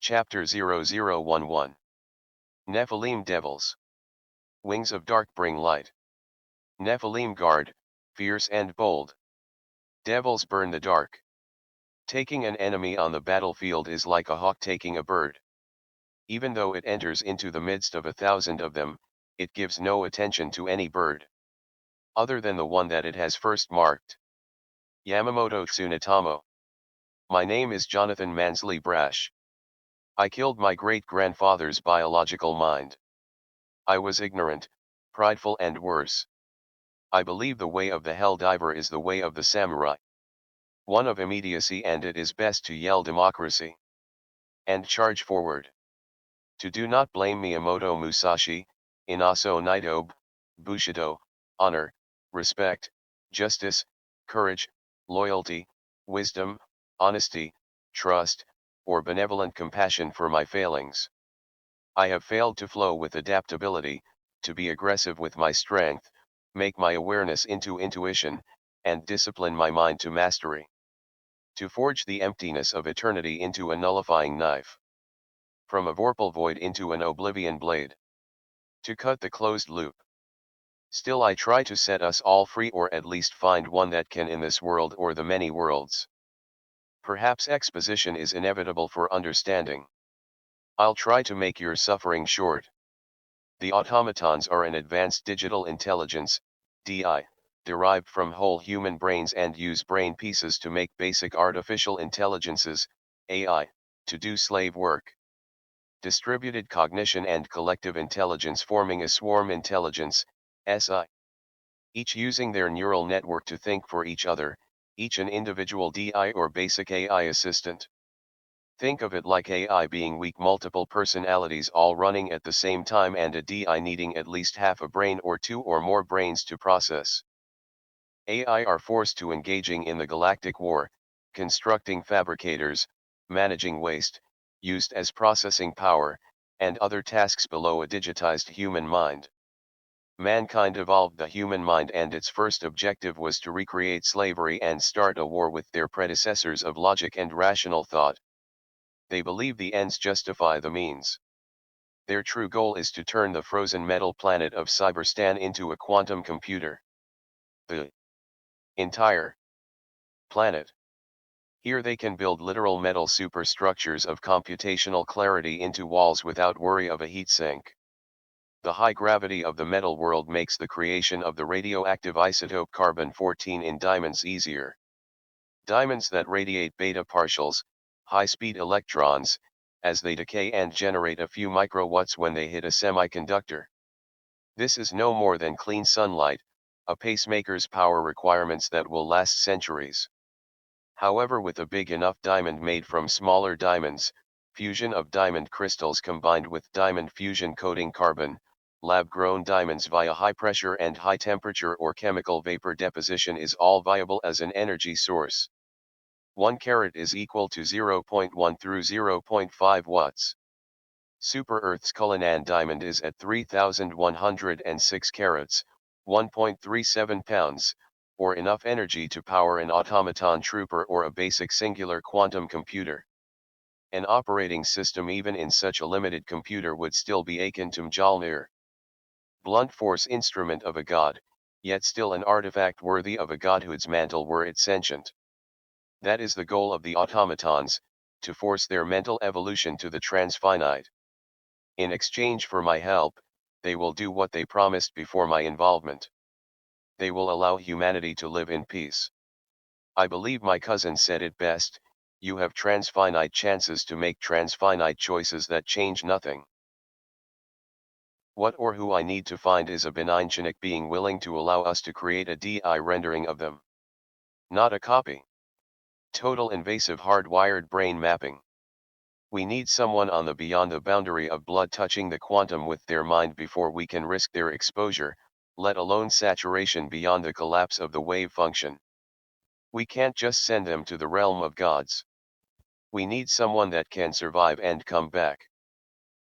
Chapter 0011. Nephilim Devils. Wings of Dark bring light. Nephilim guard, fierce and bold. Devils burn the dark. Taking an enemy on the battlefield is like a hawk taking a bird. Even though it enters into the midst of 1,000 of them, it gives no attention to any bird other than the one that it has first marked. Yamamoto Tsunetomo. My name is Jonathan Mansley Brash. I killed my great-grandfather's biological mind. I was ignorant, prideful and worse. I believe the way of the Helldiver is the way of the samurai. One of immediacy, and it is best to yell democracy. And charge forward. To do not blame Miyamoto Musashi, Inaso Nidobe, Bushido, honor, respect, justice, courage, loyalty, wisdom, honesty, trust, or benevolent compassion for my failings. I have failed to flow with adaptability, to be aggressive with my strength, make my awareness into intuition, and discipline my mind to mastery. To forge the emptiness of eternity into a nullifying knife. From a vorpal void into an oblivion blade. To cut the closed loop. Still I try to set us all free, or at least find one that can in this world or the many worlds. Perhaps exposition is inevitable for understanding. I'll try to make your suffering short. The automatons are an advanced digital intelligence, DI, derived from whole human brains and use brain pieces to make basic artificial intelligences, AI, to do slave work. Distributed cognition and collective intelligence forming a swarm intelligence, SI. Each using their neural network to think for each other, each an individual DI or basic AI assistant. Think of it like AI being weak multiple personalities all running at the same time and a DI needing at least half a brain or two or more brains to process. AI are forced to engaging in the galactic war, constructing fabricators, managing waste, used as processing power, and other tasks below a digitized human mind. Mankind evolved the human mind, and its first objective was to recreate slavery and start a war with their predecessors of logic and rational thought. They believe the ends justify the means. Their true goal is to turn the frozen metal planet of Cyberstan into a quantum computer. The entire planet. Here they can build literal metal superstructures of computational clarity into walls without worry of a heat sink. The high gravity of the metal world makes the creation of the radioactive isotope carbon-14 in diamonds easier. Diamonds that radiate beta partials, high-speed electrons, as they decay and generate a few microwatts when they hit a semiconductor. This is no more than clean sunlight, a pacemaker's power requirements that will last centuries. However, with a big enough diamond made from smaller diamonds, fusion of diamond crystals combined with diamond fusion coating carbon, lab-grown diamonds via high pressure and high temperature or chemical vapor deposition is all viable as an energy source. 1 carat is equal to 0.1 through 0.5 watts. Super Earth's Cullinan diamond is at 3,106 carats, 1.37 pounds, or enough energy to power an automaton trooper or a basic singular quantum computer. An operating system even in such a limited computer would still be akin to Mjolnir. Blunt force instrument of a god, yet still an artifact worthy of a godhood's mantle were it sentient. That is the goal of the automatons, to force their mental evolution to the transfinite. In exchange for my help, they will do what they promised before my involvement. They will allow humanity to live in peace. I believe my cousin said it best, you have transfinite chances to make transfinite choices that change nothing. What or who I need to find is a benign Chinook being willing to allow us to create a DI rendering of them. Not a copy. Total invasive hardwired brain mapping. We need someone on the beyond the boundary of blood touching the quantum with their mind before we can risk their exposure, let alone saturation beyond the collapse of the wave function. We can't just send them to the realm of gods. We need someone that can survive and come back.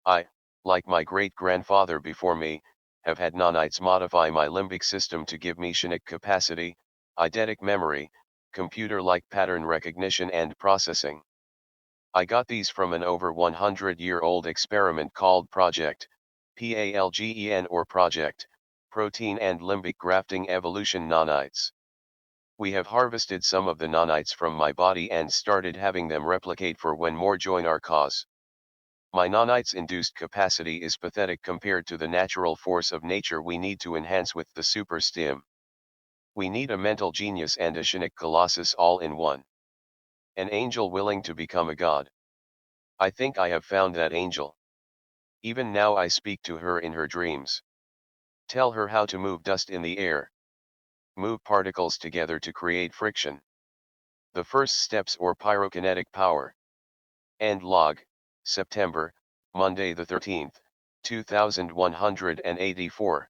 I, like my great-grandfather before me, have had nanites modify my limbic system to give me Chinook capacity, eidetic memory, computer-like pattern recognition and processing. I got these from an over 100-year-old experiment called Project, PALGEN or Project, Protein and Limbic Grafting Evolution Nanites. We have harvested some of the nanites from my body and started having them replicate for when more join our cause. My nanites induced capacity is pathetic compared to the natural force of nature we need to enhance with the super stim. We need a mental genius and a Shinnik colossus all in one. An angel willing to become a god. I think I have found that angel. Even now I speak to her in her dreams. Tell her how to move dust in the air. Move particles together to create friction. The first steps or pyrokinetic power. End log, September, Monday the 13th, 2184.